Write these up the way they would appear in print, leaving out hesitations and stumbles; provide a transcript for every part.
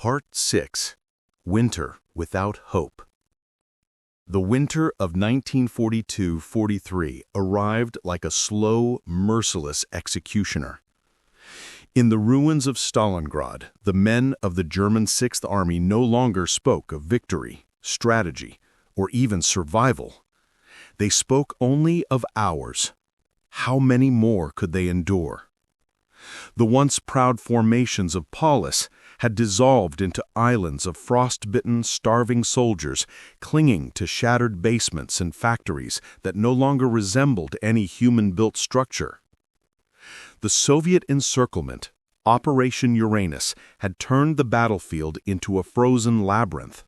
Part 6. Winter Without Hope. The winter of 1942-43 arrived like a slow, merciless executioner. In the ruins of Stalingrad, the men of the German Sixth Army no longer spoke of victory, strategy, or even survival. They spoke only of hours. How many more could they endure? The once proud formations of Paulus had dissolved into islands of frost-bitten, starving soldiers clinging to shattered basements and factories that no longer resembled any human-built structure. The Soviet encirclement, Operation Uranus, had turned the battlefield into a frozen labyrinth.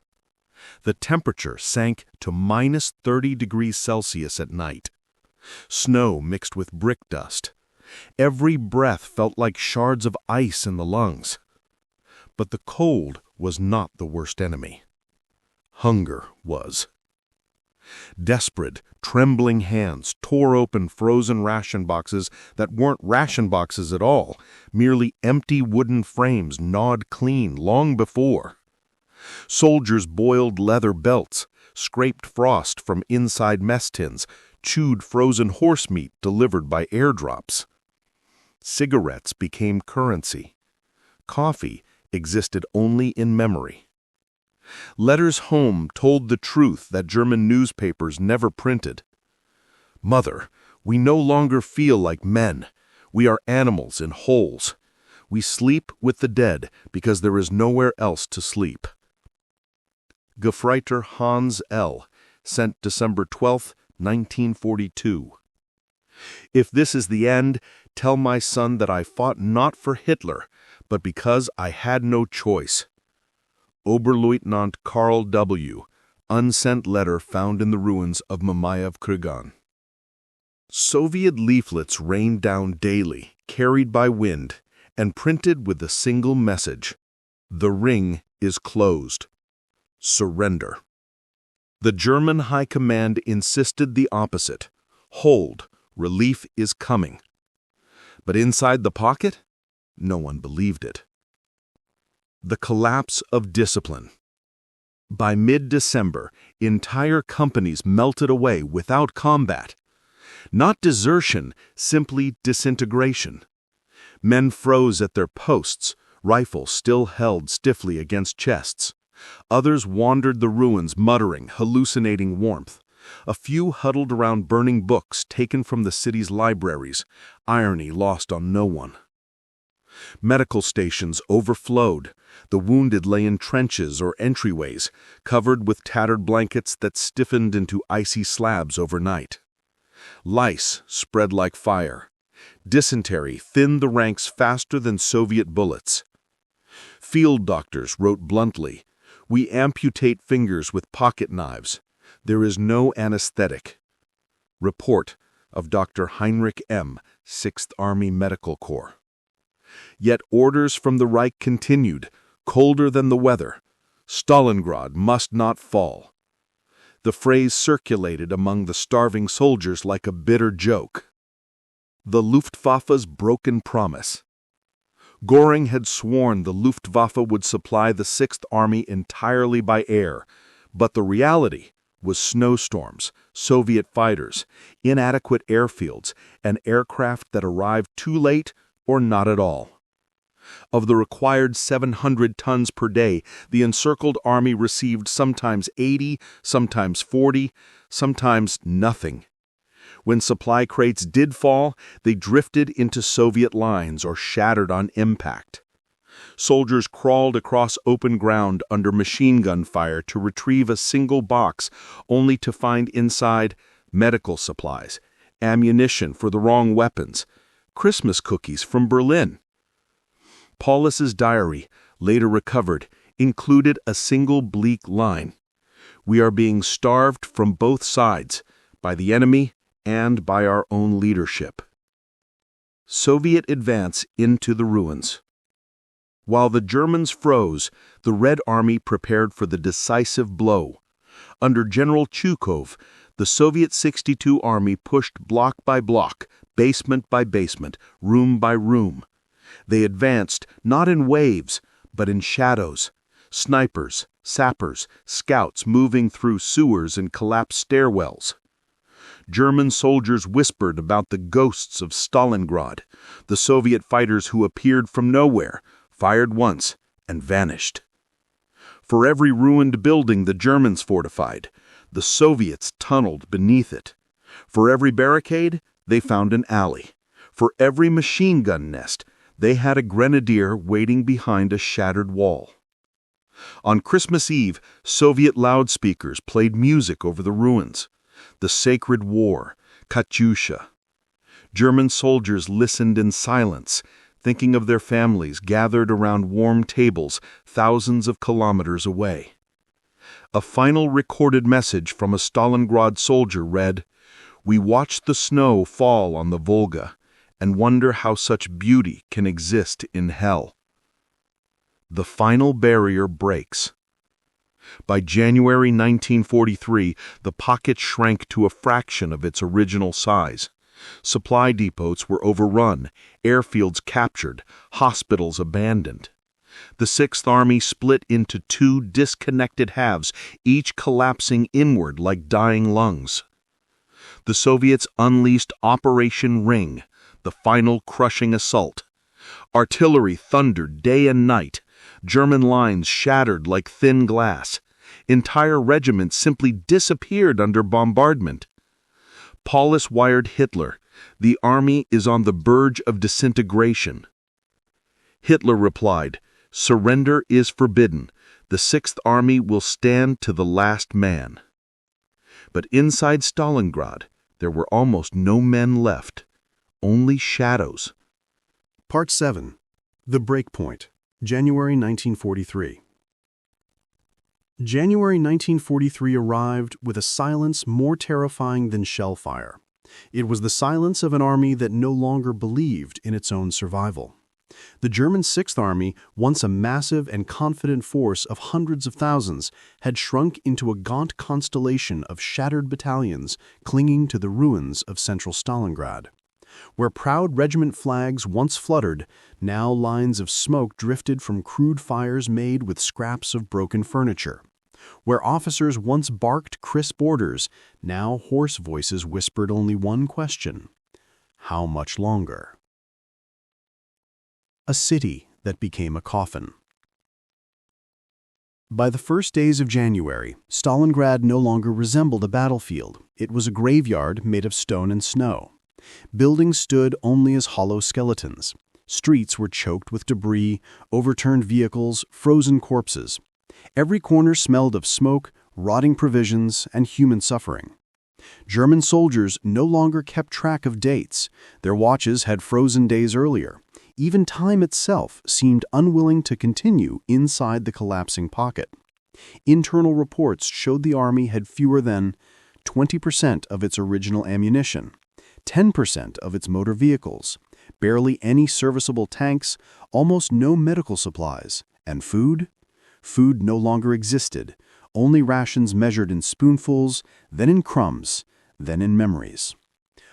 The temperature sank to minus 30 degrees Celsius at night. Snow mixed with brick dust. Every breath felt like shards of ice in the lungs. But the cold was not the worst enemy. Hunger was. Desperate, trembling hands tore open frozen ration boxes that weren't ration boxes at all, merely empty wooden frames gnawed clean long before. Soldiers boiled leather belts, scraped frost from inside mess tins, chewed frozen horse meat delivered by airdrops. Cigarettes became currency. Coffee existed only in memory. Letters home told the truth that German newspapers never printed. Mother, we no longer feel like men. We are animals in holes. We sleep with the dead because there is nowhere else to sleep. Gefreiter Hans L. sent December 12, 1942. If this is the end, tell my son that I fought not for Hitler, but because I had no choice. Oberleutnant Karl W., unsent letter found in the ruins of Mamayev Kurgan. Soviet leaflets rained down daily, carried by wind, and printed with a single message: the ring is closed. Surrender. The German High Command insisted the opposite. Hold, relief is coming. But inside the pocket, no one believed it. The collapse of discipline. By mid-December, entire companies melted away without combat. Not desertion, simply disintegration. Men froze at their posts, rifles still held stiffly against chests. Others wandered the ruins muttering, hallucinating warmth. A few huddled around burning books taken from the city's libraries, irony lost on no one. Medical stations overflowed. The wounded lay in trenches or entryways, covered with tattered blankets that stiffened into icy slabs overnight. Lice spread like fire. Dysentery thinned the ranks faster than Soviet bullets. Field doctors wrote bluntly, "We amputate fingers with pocket knives. There is no anesthetic." Report of Dr. Heinrich M., 6th Army Medical Corps. Yet orders from the Reich continued, colder than the weather. Stalingrad must not fall. The phrase circulated among the starving soldiers like a bitter joke. The Luftwaffe's broken promise. Göring had sworn the Luftwaffe would supply the 6th Army entirely by air, but the reality was snowstorms, Soviet fighters, inadequate airfields, and aircraft that arrived too late or not at all. Of the required 700 tons per day, the encircled army received sometimes 80, sometimes 40, sometimes nothing. When supply crates did fall, they drifted into Soviet lines or shattered on impact. Soldiers crawled across open ground under machine gun fire to retrieve a single box, only to find inside medical supplies, ammunition for the wrong weapons, Christmas cookies from Berlin. Paulus's diary, later recovered, included a single bleak line: "We are being starved from both sides, by the enemy and by our own leadership." Soviet advance into the ruins. While the Germans froze, the Red Army prepared for the decisive blow. Under General Chukov, the Soviet 62 Army pushed block by block, basement by basement, room by room. They advanced not in waves, but in shadows, snipers, sappers, scouts moving through sewers and collapsed stairwells. German soldiers whispered about the ghosts of Stalingrad, the Soviet fighters who appeared from nowhere, fired once, and vanished. For every ruined building the Germans fortified, the Soviets tunneled beneath it. For every barricade, they found an alley. For every machine gun nest, they had a grenadier waiting behind a shattered wall. On Christmas Eve, Soviet loudspeakers played music over the ruins. The Sacred War, Katyusha. German soldiers listened in silence, thinking of their families gathered around warm tables thousands of kilometers away. A final recorded message from a Stalingrad soldier read, "We watch the snow fall on the Volga and wonder how such beauty can exist in hell." The final barrier breaks. By January 1943, the pocket shrank to a fraction of its original size. Supply depots were overrun, airfields captured, hospitals abandoned. The Sixth Army split into two disconnected halves, each collapsing inward like dying lungs. The Soviets unleashed Operation Ring, the final crushing assault. Artillery thundered day and night. German lines shattered like thin glass. Entire regiments simply disappeared under bombardment. Paulus wired Hitler, "The army is on the verge of disintegration." Hitler replied, "Surrender is forbidden. The Sixth Army will stand to the last man." But inside Stalingrad, there were almost no men left, only shadows. Part 7. The Breakpoint, January 1943. January 1943 arrived with a silence more terrifying than shell fire. It was the silence of an army that no longer believed in its own survival. The German Sixth Army, once a massive and confident force of hundreds of thousands, had shrunk into a gaunt constellation of shattered battalions clinging to the ruins of central Stalingrad. Where proud regiment flags once fluttered, now lines of smoke drifted from crude fires made with scraps of broken furniture. Where officers once barked crisp orders, now hoarse voices whispered only one question: how much longer? A city that became a coffin. By the first days of January, Stalingrad no longer resembled a battlefield. It was a graveyard made of stone and snow. Buildings stood only as hollow skeletons. Streets were choked with debris, overturned vehicles, frozen corpses. Every corner smelled of smoke, rotting provisions, and human suffering. German soldiers no longer kept track of dates. Their watches had frozen days earlier. Even time itself seemed unwilling to continue inside the collapsing pocket. Internal reports showed the army had fewer than 20% of its original ammunition, 10% of its motor vehicles, barely any serviceable tanks, almost no medical supplies, and food? Food no longer existed, only rations measured in spoonfuls, then in crumbs, then in memories.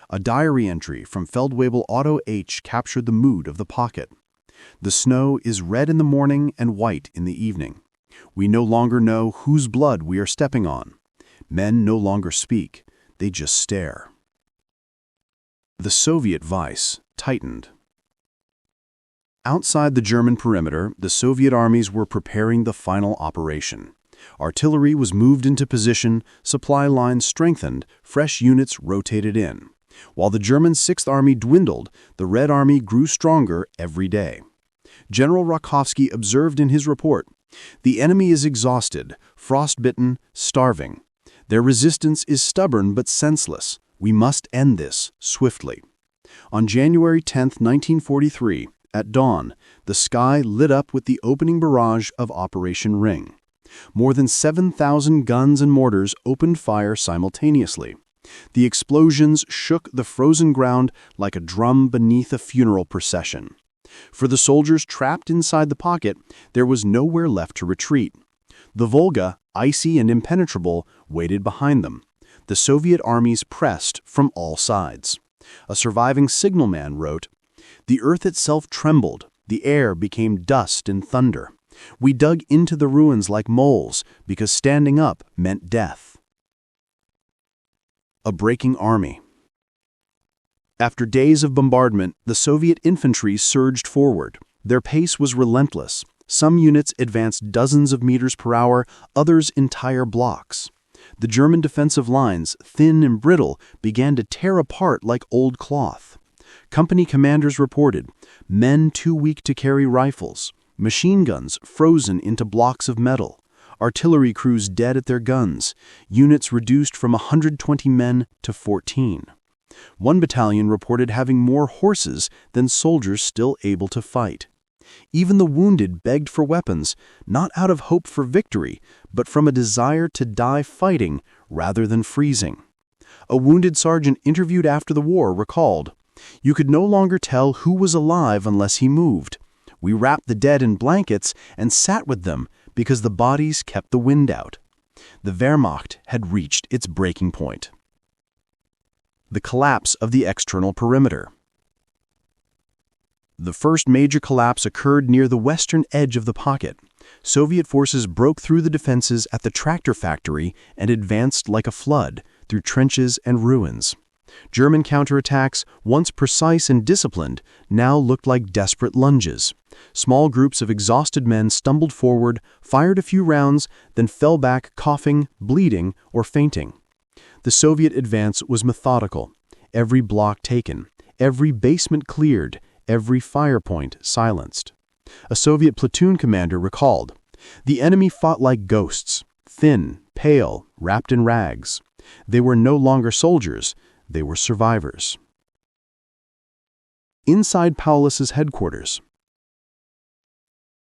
A diary entry from Feldwebel Otto H. captured the mood of the pocket. The snow is red in the morning and white in the evening. We no longer know whose blood we are stepping on. Men no longer speak, they just stare. The Soviet vice tightened. Outside the German perimeter, the Soviet armies were preparing the final operation. Artillery was moved into position, supply lines strengthened, fresh units rotated in. While the German Sixth Army dwindled, the Red Army grew stronger every day. General Rakovsky observed in his report, "The enemy is exhausted, frostbitten, starving. Their resistance is stubborn but senseless. We must end this swiftly." On January 10, 1943, at dawn, the sky lit up with the opening barrage of Operation Ring. More than 7,000 guns and mortars opened fire simultaneously. The explosions shook the frozen ground like a drum beneath a funeral procession. For the soldiers trapped inside the pocket, there was nowhere left to retreat. The Volga, icy and impenetrable, waited behind them. The Soviet armies pressed from all sides. A surviving signalman wrote, "The earth itself trembled, the air became dust and thunder. We dug into the ruins like moles because standing up meant death. A breaking army. After days of bombardment, the Soviet infantry surged forward. Their pace was relentless. Some units advanced dozens of meters per hour, others entire blocks. The German defensive lines, thin and brittle, began to tear apart like old cloth. Company commanders reported, men too weak to carry rifles, machine guns frozen into blocks of metal, artillery crews dead at their guns, units reduced from 120 men to 14. One battalion reported having more horses than soldiers still able to fight. Even the wounded begged for weapons, not out of hope for victory, but from a desire to die fighting rather than freezing. A wounded sergeant interviewed after the war recalled, "You could no longer tell who was alive unless he moved. We wrapped the dead in blankets and sat with them because the bodies kept the wind out." The Wehrmacht had reached its breaking point. The collapse of the external perimeter. The first major collapse occurred near the western edge of the pocket. Soviet forces broke through the defenses at the tractor factory and advanced like a flood through trenches and ruins. German counterattacks, once precise and disciplined, now looked like desperate lunges. Small groups of exhausted men stumbled forward, fired a few rounds, then fell back coughing, bleeding, or fainting. The Soviet advance was methodical. Every block taken, every basement cleared, every fire point silenced. A Soviet platoon commander recalled, "The enemy fought like ghosts, thin, pale, wrapped in rags. They were no longer soldiers, they were survivors." Inside Paulus's headquarters.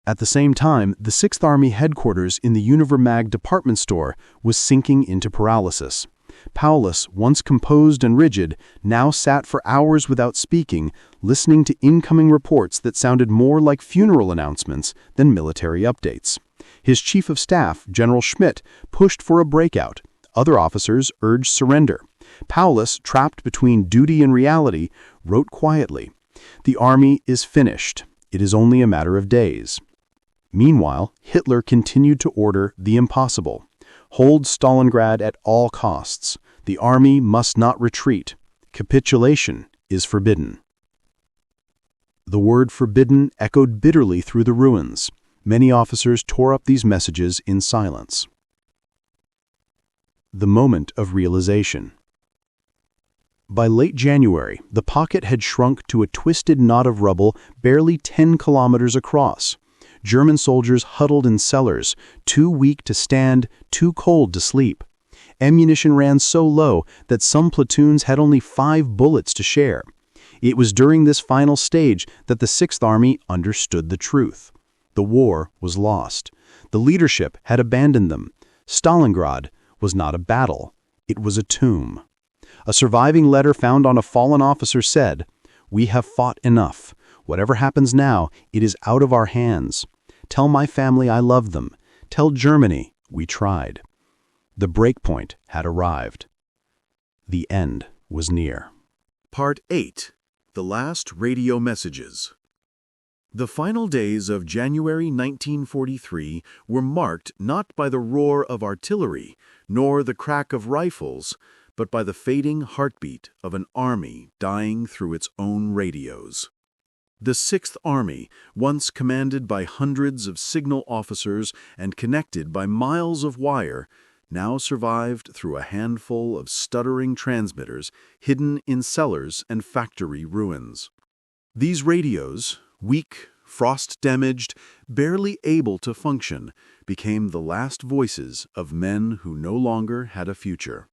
At the same time, the 6th Army headquarters in the Univermag department store was sinking into paralysis. Paulus, once composed and rigid, now sat for hours without speaking, listening to incoming reports that sounded more like funeral announcements than military updates. His chief of staff, General Schmidt, pushed for a breakout. Other officers urged surrender. Paulus, trapped between duty and reality, wrote quietly, "The army is finished. It is only a matter of days." Meanwhile, Hitler continued to order the impossible. Hold Stalingrad at all costs. The army must not retreat. Capitulation is forbidden. The word forbidden echoed bitterly through the ruins. Many officers tore up these messages in silence. The moment of realization. By late January, the pocket had shrunk to a twisted knot of rubble barely 10 kilometers across. German soldiers huddled in cellars, too weak to stand, too cold to sleep. Ammunition ran so low that some platoons had only 5 bullets to share. It was during this final stage that the 6th Army understood the truth. The war was lost. The leadership had abandoned them. Stalingrad was not a battle. It was a tomb. A surviving letter found on a fallen officer said, "We have fought enough. Whatever happens now, it is out of our hands. Tell my family I love them. Tell Germany we tried." The breakpoint had arrived. The end was near. Part 8. The Last Radio Messages. The final days of January 1943 were marked not by the roar of artillery, nor the crack of rifles, but by the fading heartbeat of an army dying through its own radios. The 6th Army, once commanded by hundreds of signal officers and connected by miles of wire, now survived through a handful of stuttering transmitters hidden in cellars and factory ruins. These radios, weak, frost-damaged, barely able to function, became the last voices of men who no longer had a future.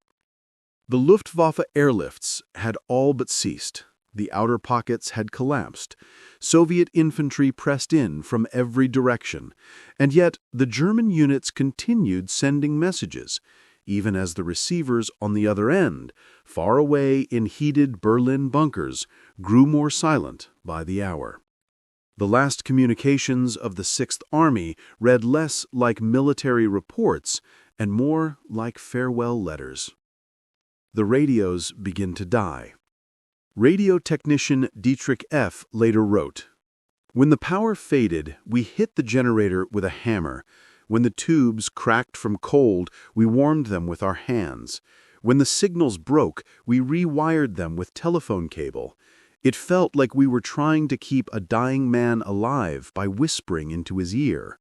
The Luftwaffe airlifts had all but ceased. The outer pockets had collapsed. Soviet infantry pressed in from every direction, and yet the German units continued sending messages, even as the receivers on the other end, far away in heated Berlin bunkers, grew more silent by the hour. The last communications of the 6th Army read less like military reports and more like farewell letters. The radios begin to die. Radio technician Dietrich F. later wrote, When the power faded, we hit the generator with a hammer. When the tubes cracked from cold, we warmed them with our hands. When the signals broke, we rewired them with telephone cable. It felt like we were trying to keep a dying man alive by whispering into his ear.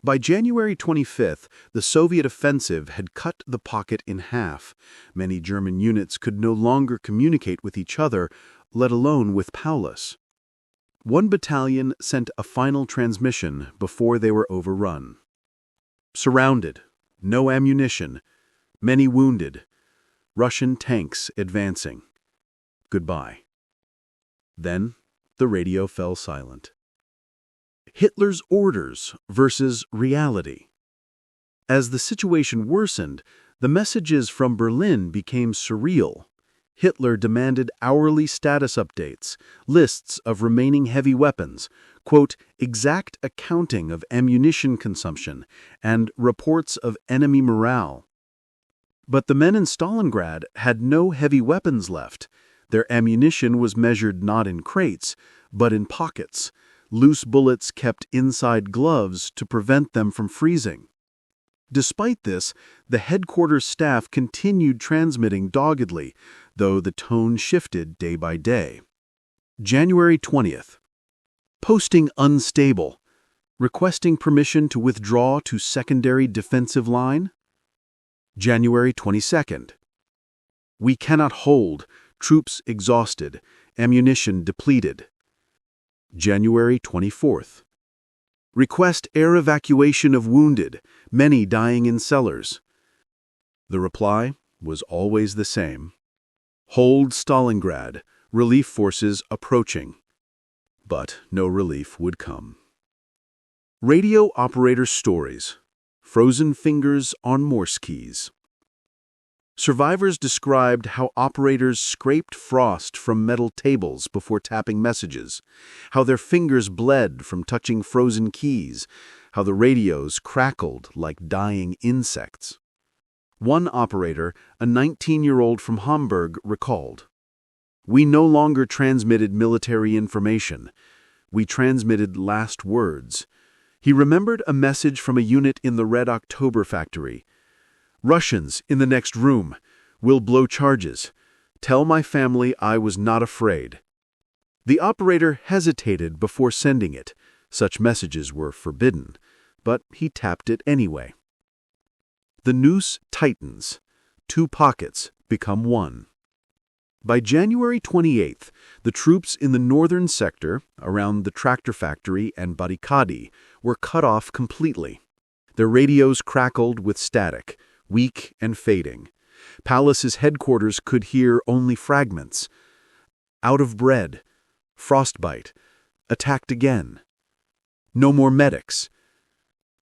By January 25th, the Soviet offensive had cut the pocket in half. Many German units could no longer communicate with each other, let alone with Paulus. One battalion sent a final transmission before they were overrun. Surrounded, no ammunition, many wounded, Russian tanks advancing. Goodbye. Then the radio fell silent. Hitler's orders versus reality. As the situation worsened, the messages from Berlin became surreal. Hitler demanded hourly status updates, lists of remaining heavy weapons, quote, exact accounting of ammunition consumption, and reports of enemy morale. But the men in Stalingrad had no heavy weapons left. Their ammunition was measured not in crates, but in pockets, loose bullets kept inside gloves to prevent them from freezing. Despite this, the headquarters staff continued transmitting doggedly, though the tone shifted day by day. January 20th. Posting unstable. Requesting permission to withdraw to secondary defensive line. January 22nd. We cannot hold. Troops exhausted. Ammunition depleted. January 24th. Request air evacuation of wounded, many dying in cellars. The reply was always the same. Hold Stalingrad, relief forces approaching. But no relief would come. Radio operator stories. Frozen fingers on Morse keys. Survivors described how operators scraped frost from metal tables before tapping messages, how their fingers bled from touching frozen keys, how the radios crackled like dying insects. One operator, a 19-year-old from Hamburg, recalled, "We no longer transmitted military information. We transmitted last words." He remembered a message from a unit in the Red October factory. "Russians in the next room will blow charges. Tell my family I was not afraid." The operator hesitated before sending it. Such messages were forbidden, but he tapped it anyway. The noose tightens. 2 pockets become 1. By January 28th, the troops in the northern sector, around the tractor factory and barricadi, were cut off completely. Their radios crackled with static, weak and fading. Paulus's headquarters could hear only fragments. Out of bread. Frostbite. Attacked again. No more medics.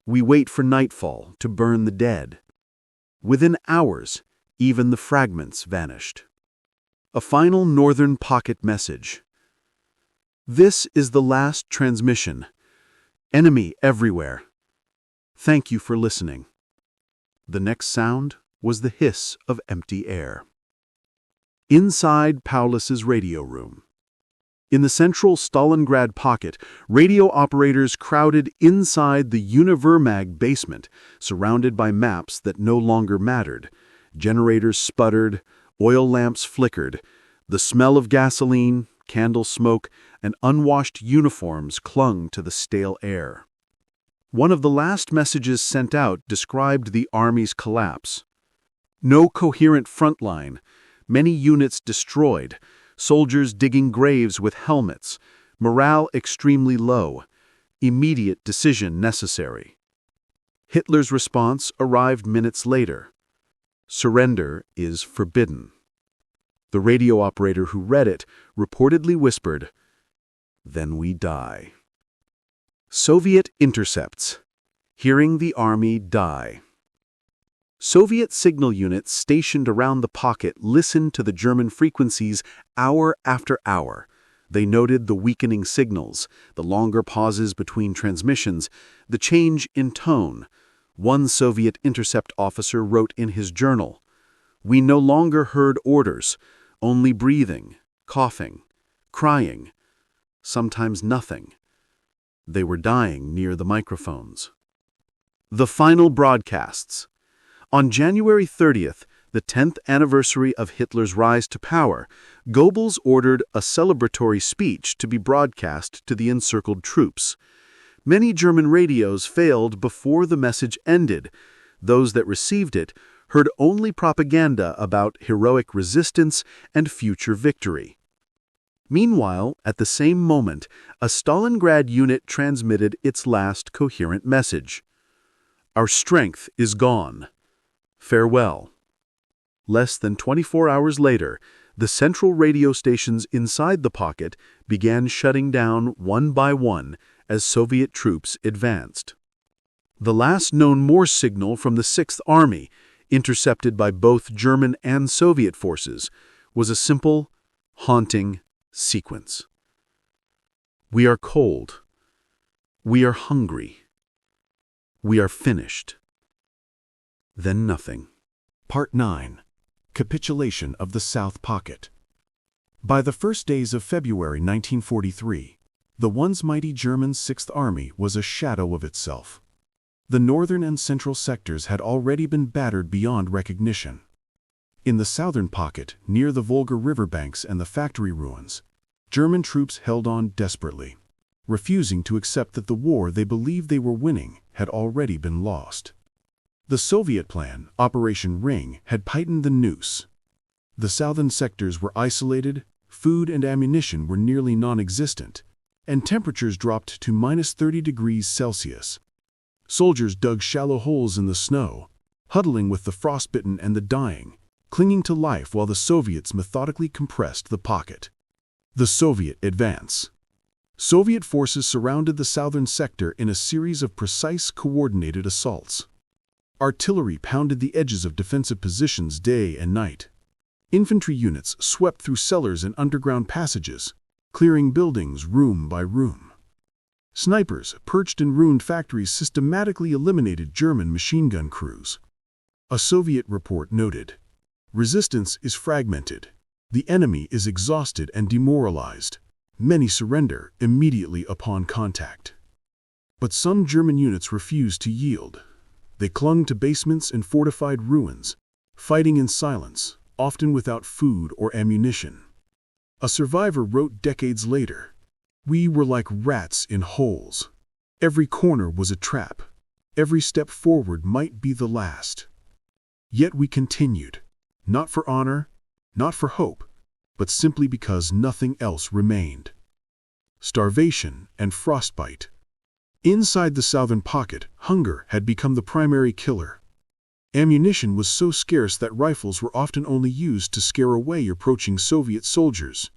We wait for nightfall to burn the dead. Within hours, even the fragments vanished. A final northern pocket message. This is the last transmission. Enemy everywhere. Thank you for listening. The next sound was the hiss of empty air. Inside Paulus's radio room. In the central Stalingrad pocket, radio operators crowded inside the Wehrmacht basement, surrounded by maps that no longer mattered. Generators sputtered, oil lamps flickered. The smell of gasoline, candle smoke, and unwashed uniforms clung to the stale air. One of the last messages sent out described the army's collapse. No coherent front line, many units destroyed, soldiers digging graves with helmets, morale extremely low, immediate decision necessary. Hitler's response arrived minutes later. Surrender is forbidden. The radio operator who read it reportedly whispered, "Then we die." Soviet intercepts. Hearing the army die. Soviet signal units stationed around the pocket listened to the German frequencies hour after hour. They noted the weakening signals, the longer pauses between transmissions, the change in tone. One Soviet intercept officer wrote in his journal, "We no longer heard orders, only breathing, coughing, crying, sometimes nothing. They were dying near the microphones. The final broadcasts. On January 30th, the 10th anniversary of Hitler's rise to power, Goebbels ordered a celebratory speech to be broadcast to the encircled troops. Many German radios failed before the message ended. Those that received it heard only propaganda about heroic resistance and future victory. Meanwhile, at the same moment, a Stalingrad unit transmitted its last coherent message. "Our strength is gone. Farewell." Less than 24 hours later, the central radio stations inside the pocket began shutting down one by one as Soviet troops advanced. The last known Morse signal from the Sixth Army, intercepted by both German and Soviet forces, was a simple, haunting sequence. "We are cold. We are hungry. We are finished." Then nothing. Part 9. Capitulation of the South Pocket. By the first days of February 1943, the once mighty German Sixth Army was a shadow of itself. The northern and central sectors had already been battered beyond recognition. In the southern pocket, near the Volga riverbanks and the factory ruins, German troops held on desperately, refusing to accept that the war they believed they were winning had already been lost. The Soviet plan, Operation Ring, had tightened the noose. The southern sectors were isolated, food and ammunition were nearly non-existent, and temperatures dropped to -30 degrees Celsius. Soldiers dug shallow holes in the snow, huddling with the frostbitten and the dying, clinging to life while the Soviets methodically compressed the pocket. The Soviet advance. Soviet forces surrounded the southern sector in a series of precise, coordinated assaults. Artillery pounded the edges of defensive positions day and night. Infantry units swept through cellars and underground passages, clearing buildings room by room. Snipers perched in ruined factories systematically eliminated German machine gun crews. A Soviet report noted, "Resistance is fragmented. The enemy is exhausted and demoralized. Many surrender immediately upon contact." But some German units refused to yield. They clung to basements and fortified ruins, fighting in silence, often without food or ammunition. A survivor wrote decades later, "We were like rats in holes. Every corner was a trap. Every step forward might be the last. Yet we continued, not for honor, not for hope, but simply because nothing else remained." Starvation and frostbite. Inside the southern pocket, hunger had become the primary killer. Ammunition was so scarce that rifles were often only used to scare away approaching Soviet soldiers.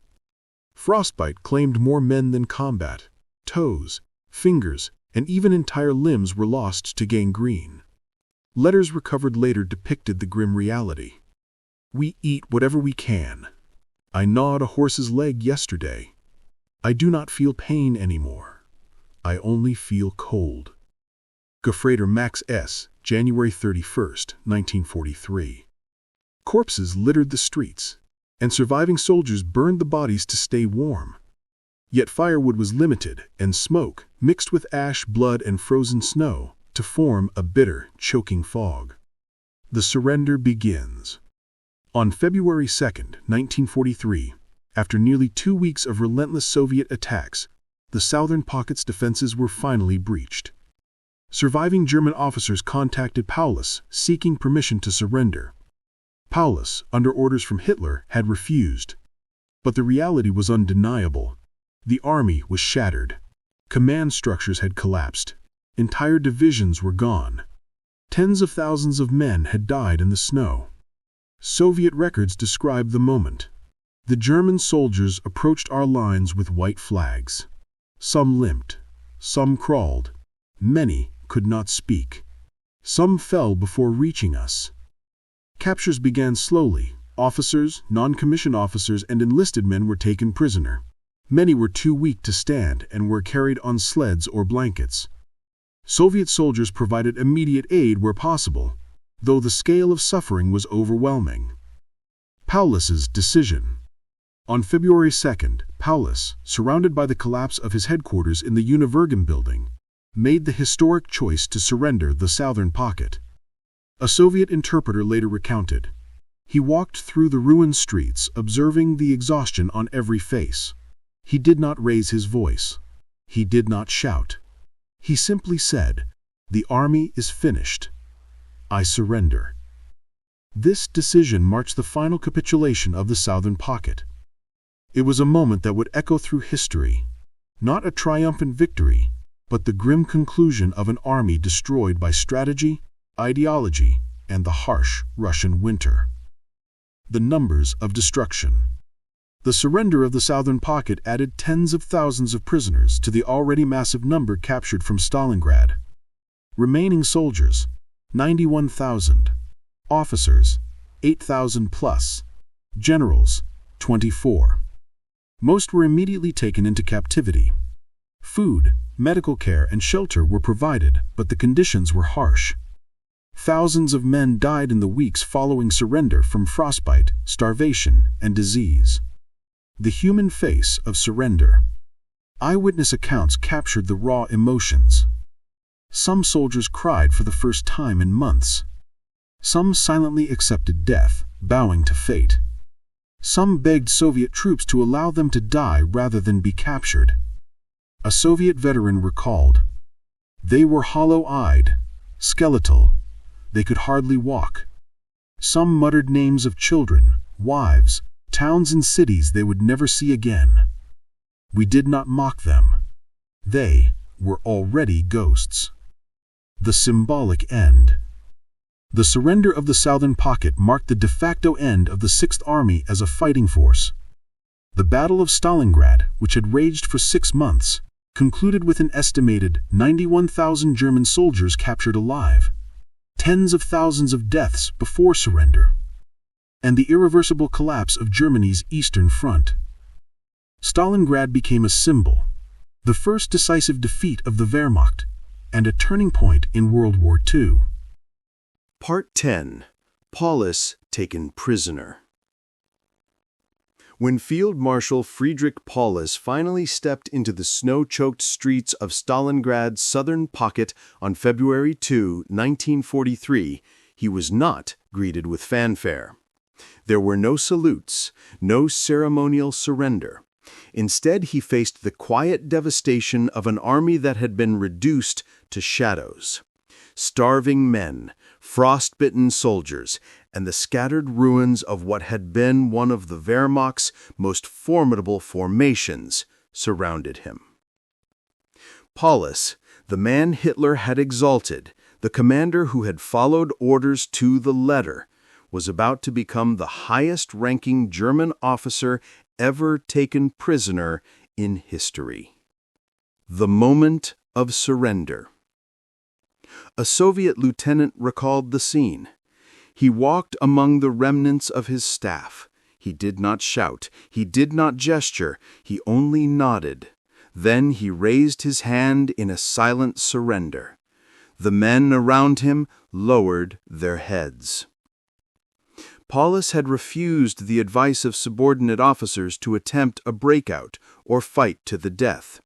Frostbite claimed more men than combat. Toes, fingers, and even entire limbs were lost to gangrene. Letters recovered later depicted the grim reality. "We eat whatever we can. I gnawed a horse's leg yesterday. I do not feel pain anymore. I only feel cold." Gefreiter Max S., January 31, 1943. Corpses littered the streets, and surviving soldiers burned the bodies to stay warm. Yet firewood was limited, and smoke, mixed with ash, blood, and frozen snow, to form a bitter, choking fog. The surrender begins. On February 2, 1943, after nearly 2 weeks of relentless Soviet attacks, the southern pocket's defenses were finally breached. Surviving German officers contacted Paulus, seeking permission to surrender. Paulus, under orders from Hitler, had refused. But the reality was undeniable. The army was shattered. Command structures had collapsed. Entire divisions were gone. Tens of thousands of men had died in the snow. Soviet records describe the moment. The German soldiers approached our lines with white flags. Some limped, some crawled, many could not speak. Some fell before reaching us. Captures began slowly. Officers, non-commissioned officers, and enlisted men were taken prisoner. Many were too weak to stand and were carried on sleds or blankets. Soviet soldiers provided immediate aid where possible, though the scale of suffering was overwhelming. Paulus's decision. On February 2nd, Paulus, surrounded by the collapse of his headquarters in the Univergam building, made the historic choice to surrender the southern pocket. A Soviet interpreter later recounted, "He walked through the ruined streets, observing the exhaustion on every face. He did not raise his voice. He did not shout. He simply said, 'The army is finished. I surrender.'" This decision marks the final capitulation of the southern pocket. It was a moment that would echo through history, not a triumphant victory, but the grim conclusion of an army destroyed by strategy, ideology, and the harsh Russian winter. The numbers of destruction. The surrender of the southern pocket added tens of thousands of prisoners to the already massive number captured from Stalingrad. Remaining soldiers, 91,000. Officers, 8,000 plus. Generals, 24. Most were immediately taken into captivity. Food, medical care, and shelter were provided, but the conditions were harsh. Thousands of men died in the weeks following surrender from frostbite, starvation, and disease. The human face of surrender. Eyewitness accounts captured the raw emotions. Some soldiers cried for the first time in months. Some silently accepted death, bowing to fate. Some begged Soviet troops to allow them to die rather than be captured. A Soviet veteran recalled, "They were hollow-eyed, skeletal. They could hardly walk. Some muttered names of children, wives, towns and cities they would never see again. We did not mock them. They were already ghosts." The symbolic end. The surrender of the southern pocket marked the de facto end of the Sixth Army as a fighting force. The Battle of Stalingrad, which had raged for 6 months, concluded with an estimated 91,000 German soldiers captured alive, tens of thousands of deaths before surrender, and the irreversible collapse of Germany's Eastern Front. Stalingrad became a symbol, the first decisive defeat of the Wehrmacht, and a turning point in World War II. Part 10. Paulus taken prisoner. When Field Marshal Friedrich Paulus finally stepped into the snow-choked streets of Stalingrad's southern pocket on February 2, 1943, he was not greeted with fanfare. There were no salutes, no ceremonial surrender. Instead, he faced the quiet devastation of an army that had been reduced to shadows. Starving men, frost-bitten soldiers, and the scattered ruins of what had been one of the Wehrmacht's most formidable formations surrounded him. Paulus, the man Hitler had exalted, the commander who had followed orders to the letter, was about to become the highest-ranking German officer ever taken prisoner in history. The moment of surrender. A Soviet lieutenant recalled the scene. He walked among the remnants of his staff. He did not shout. He did not gesture. He only nodded. Then he raised his hand in a silent surrender. The men around him lowered their heads. Paulus had refused the advice of subordinate officers to attempt a breakout or fight to the death.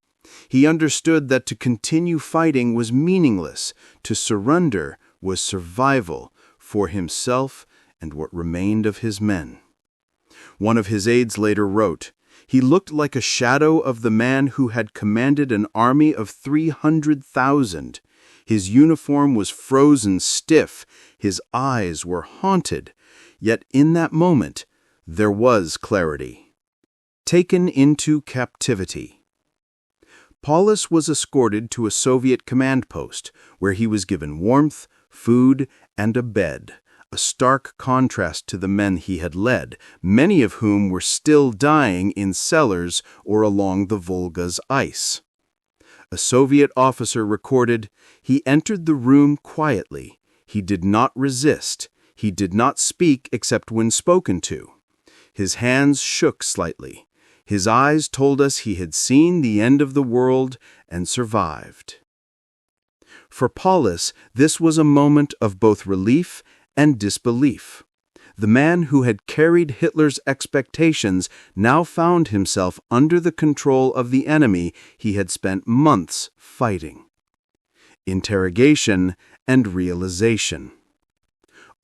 He understood that to continue fighting was meaningless. To surrender was survival for himself and what remained of his men. One of his aides later wrote, "He looked like a shadow of the man who had commanded an army of 300,000. His uniform was frozen stiff. His eyes were haunted. Yet in that moment, there was clarity." Taken into captivity. Paulus was escorted to a Soviet command post, where he was given warmth, food, and a bed, a stark contrast to the men he had led, many of whom were still dying in cellars or along the Volga's ice. A Soviet officer recorded, "He entered the room quietly. He did not resist. He did not speak except when spoken to. His hands shook slightly. His eyes told us he had seen the end of the world and survived." For Paulus, this was a moment of both relief and disbelief. The man who had carried Hitler's expectations now found himself under the control of the enemy he had spent months fighting. Interrogation and realization.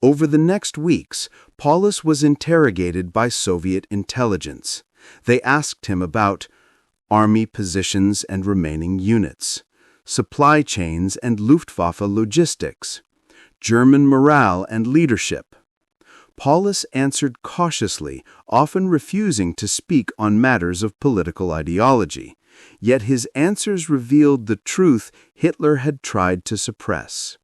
Over the next weeks, Paulus was interrogated by Soviet intelligence. They asked him about army positions and remaining units, supply chains and Luftwaffe logistics, German morale and leadership. Paulus answered cautiously, often refusing to speak on matters of political ideology. Yet his answers revealed the truth Hitler had tried to suppress.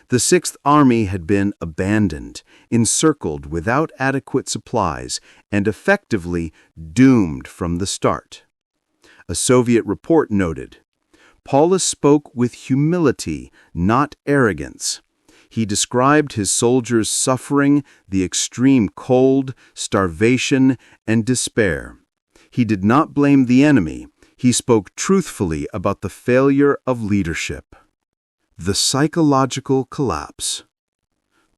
The Sixth Army had been abandoned, encircled without adequate supplies, and effectively doomed from the start. A Soviet report noted, Paulus spoke with humility, not arrogance. He described his soldiers' suffering, the extreme cold, starvation, and despair. He did not blame the enemy. He spoke truthfully about the failure of leadership. The psychological collapse.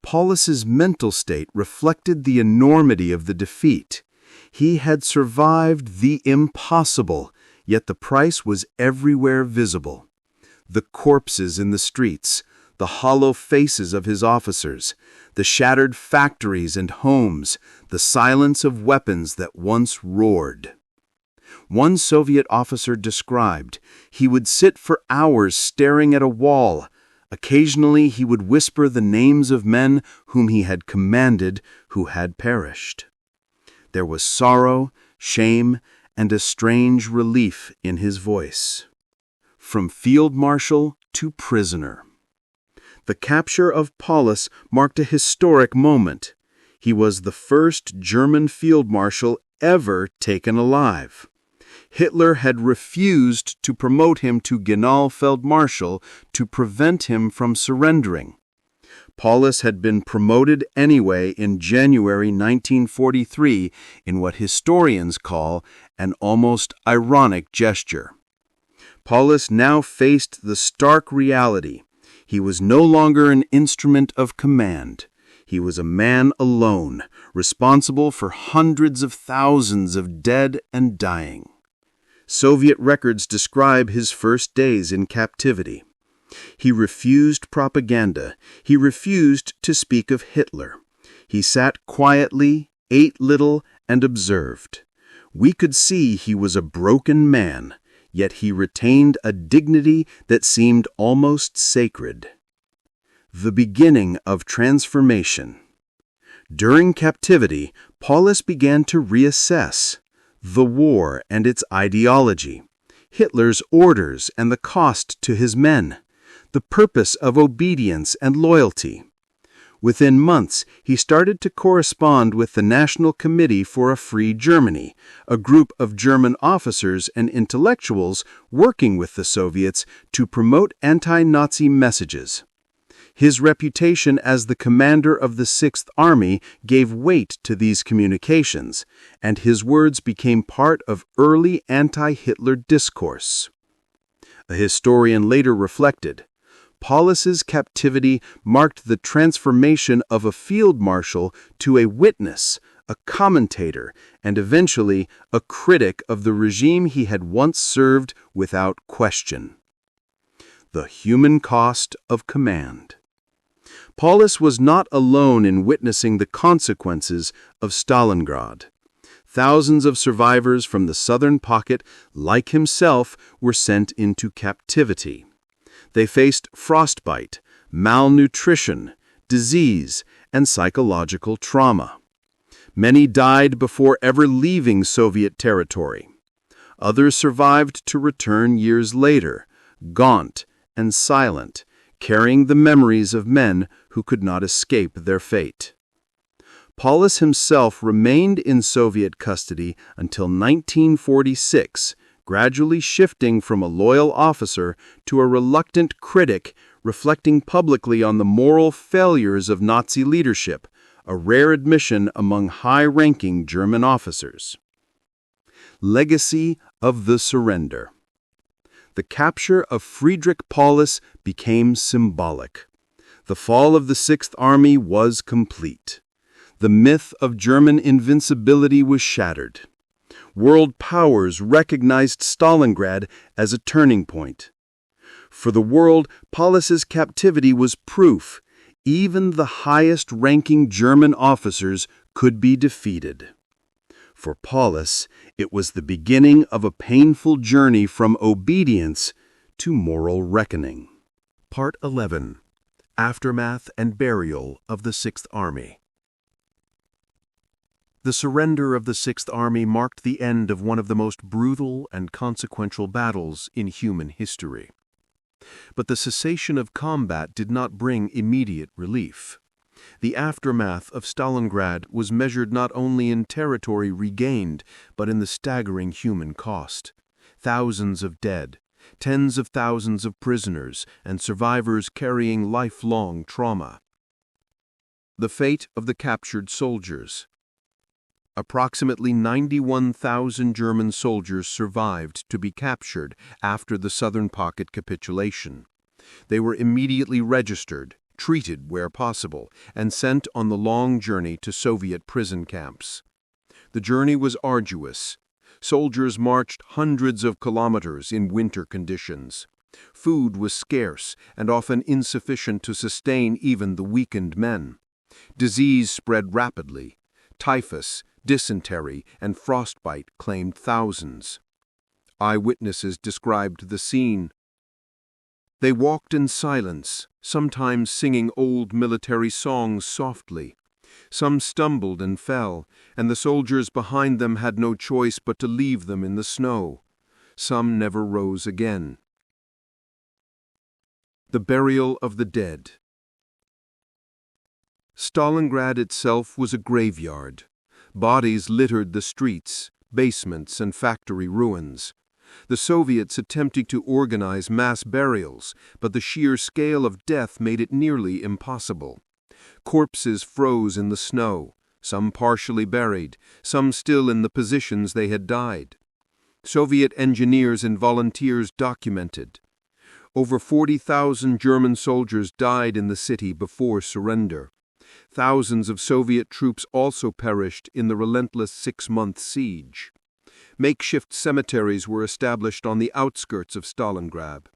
Paulus's mental state reflected the enormity of the defeat. He had survived the impossible, yet the price was everywhere visible. The corpses in the streets, the hollow faces of his officers, the shattered factories and homes, the silence of weapons that once roared. One Soviet officer described, he would sit for hours staring at a wall. Occasionally he would whisper the names of men whom he had commanded who had perished. There was sorrow, shame, and a strange relief in his voice. From field marshal to prisoner. The capture of Paulus marked a historic moment. He was the first German field marshal ever taken alive. Hitler had refused to promote him to Generalfeldmarschall to prevent him from surrendering. Paulus had been promoted anyway in January 1943 in what historians call an almost ironic gesture. Paulus now faced the stark reality. He was no longer an instrument of command. He was a man alone, responsible for hundreds of thousands of dead and dying. Soviet records describe his first days in captivity. He refused propaganda. He refused to speak of Hitler. He sat quietly, ate little, and observed. We could see he was a broken man, yet he retained a dignity that seemed almost sacred. The beginning of transformation. During captivity, Paulus began to reassess the war and its ideology, Hitler's orders and the cost to his men, the purpose of obedience and loyalty. Within months, he started to correspond with the National Committee for a Free Germany, a group of German officers and intellectuals working with the Soviets to promote anti-Nazi messages. His reputation as the commander of the Sixth Army gave weight to these communications, and his words became part of early anti-Hitler discourse. A historian later reflected, Paulus's captivity marked the transformation of a field marshal to a witness, a commentator, and eventually a critic of the regime he had once served without question. The human cost of command. Paulus was not alone in witnessing the consequences of Stalingrad. Thousands of survivors from the southern pocket, like himself, were sent into captivity. They faced frostbite, malnutrition, disease, and psychological trauma. Many died before ever leaving Soviet territory. Others survived to return years later, gaunt and silent, carrying the memories of men who could not escape their fate. Paulus himself remained in Soviet custody until 1946, gradually shifting from a loyal officer to a reluctant critic, reflecting publicly on the moral failures of Nazi leadership, a rare admission among high-ranking German officers. Legacy of the surrender. The capture of Friedrich Paulus became symbolic. The fall of the Sixth Army was complete. The myth of German invincibility was shattered. World powers recognized Stalingrad as a turning point. For the world, Paulus's captivity was proof even the highest-ranking German officers could be defeated. For Paulus, it was the beginning of a painful journey from obedience to moral reckoning. Part 11. Aftermath and Burial of the Sixth Army. The surrender of the Sixth Army marked the end of one of the most brutal and consequential battles in human history. But the cessation of combat did not bring immediate relief. The aftermath of Stalingrad was measured not only in territory regained, but in the staggering human cost. Thousands of dead, tens of thousands of prisoners, and survivors carrying lifelong trauma. The fate of the captured soldiers. Approximately 91,000 German soldiers survived to be captured after the Southern Pocket capitulation. They were immediately registered, treated where possible, and sent on the long journey to Soviet prison camps. The journey was arduous. Soldiers marched hundreds of kilometers in winter conditions. Food was scarce and often insufficient to sustain even the weakened men. Disease spread rapidly. Typhus, dysentery, and frostbite claimed thousands. Eyewitnesses described the scene. They walked in silence, sometimes singing old military songs softly. Some stumbled and fell, and the soldiers behind them had no choice but to leave them in the snow. Some never rose again. The burial of the dead. Stalingrad itself was a graveyard. Bodies littered the streets, basements, and factory ruins. The Soviets attempted to organize mass burials, but the sheer scale of death made it nearly impossible. Corpses froze in the snow, some partially buried, some still in the positions they had died. Soviet engineers and volunteers documented. Over 40,000 German soldiers died in the city before surrender. Thousands of Soviet troops also perished in the relentless 6-month siege. Makeshift cemeteries were established on the outskirts of Stalingrad.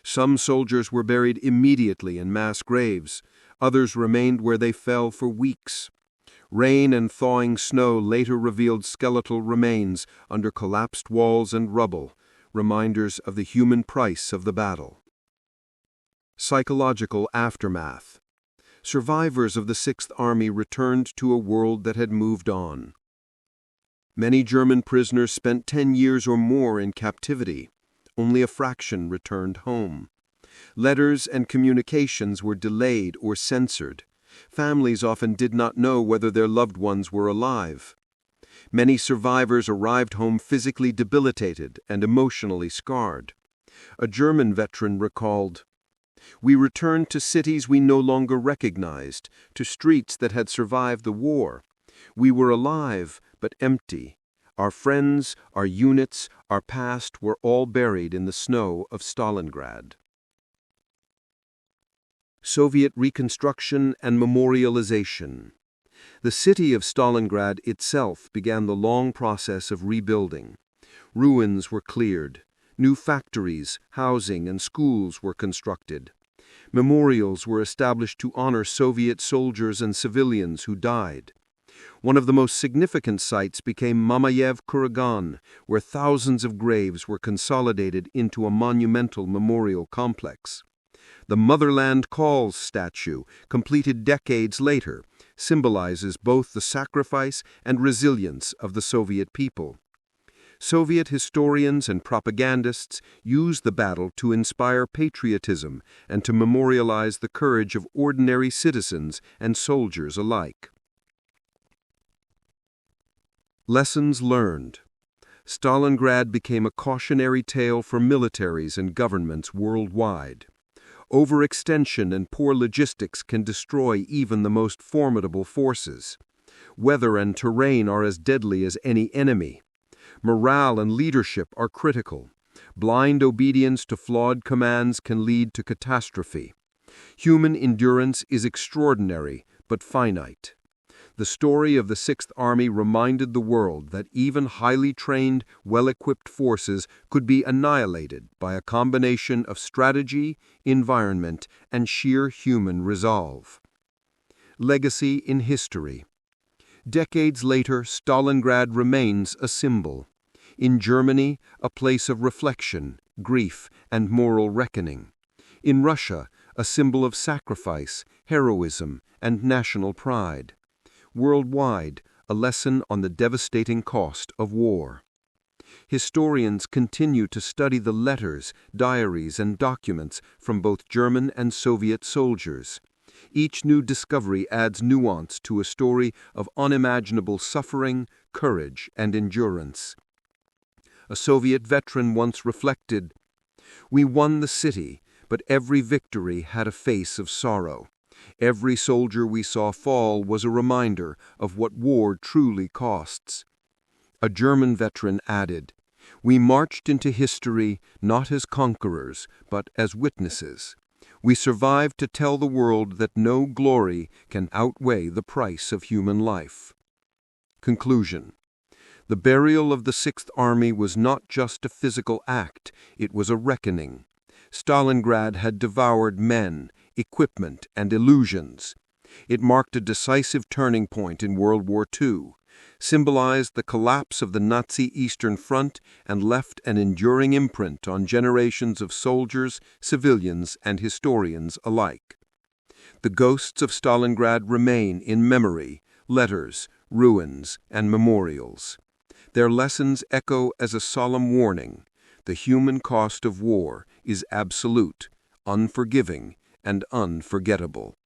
Some soldiers were buried immediately in mass graves. Others remained where they fell for weeks. Rain and thawing snow later revealed skeletal remains under collapsed walls and rubble, reminders of the human price of the battle. Psychological aftermath. Survivors of the Sixth Army returned to a world that had moved on. Many German prisoners spent 10 years or more in captivity. Only a fraction returned home. Letters and communications were delayed or censored. Families often did not know whether their loved ones were alive. Many survivors arrived home physically debilitated and emotionally scarred. A German veteran recalled, "We returned to cities we no longer recognized, to streets that had survived the war. We were alive, but empty. Our friends, our units, our past were all buried in the snow of Stalingrad." Soviet reconstruction and memorialization. The city of Stalingrad itself began the long process of rebuilding. Ruins were cleared. New factories, housing, and schools were constructed. Memorials were established to honor Soviet soldiers and civilians who died. One of the most significant sites became Mamayev Kurgan, where thousands of graves were consolidated into a monumental memorial complex. The Motherland Calls statue, completed decades later, symbolizes both the sacrifice and resilience of the Soviet people. Soviet historians and propagandists used the battle to inspire patriotism and to memorialize the courage of ordinary citizens and soldiers alike. Lessons learned. Stalingrad became a cautionary tale for militaries and governments worldwide. Overextension and poor logistics can destroy even the most formidable forces. Weather and terrain are as deadly as any enemy. Morale and leadership are critical. Blind obedience to flawed commands can lead to catastrophe. Human endurance is extraordinary but finite. The story of the Sixth Army reminded the world that even highly trained, well-equipped forces could be annihilated by a combination of strategy, environment, and sheer human resolve. Legacy in history. Decades later, Stalingrad remains a symbol. In Germany, a place of reflection, grief, and moral reckoning. In Russia, a symbol of sacrifice, heroism, and national pride. Worldwide, a lesson on the devastating cost of war. Historians continue to study the letters, diaries, and documents from both German and Soviet soldiers. Each new discovery adds nuance to a story of unimaginable suffering, courage, and endurance. A Soviet veteran once reflected, "We won the city, but every victory had a face of sorrow. Every soldier we saw fall was a reminder of what war truly costs." A German veteran added, "We marched into history not as conquerors, but as witnesses. We survived to tell the world that no glory can outweigh the price of human life." Conclusion. The burial of the Sixth Army was not just a physical act, it was a reckoning. Stalingrad had devoured men, equipment, and illusions. It marked a decisive turning point in World War II, symbolized the collapse of the Nazi Eastern Front, and left an enduring imprint on generations of soldiers, civilians, and historians alike. The ghosts of Stalingrad remain in memory, letters, ruins, and memorials. Their lessons echo as a solemn warning. The human cost of war is absolute, unforgiving, and unforgettable.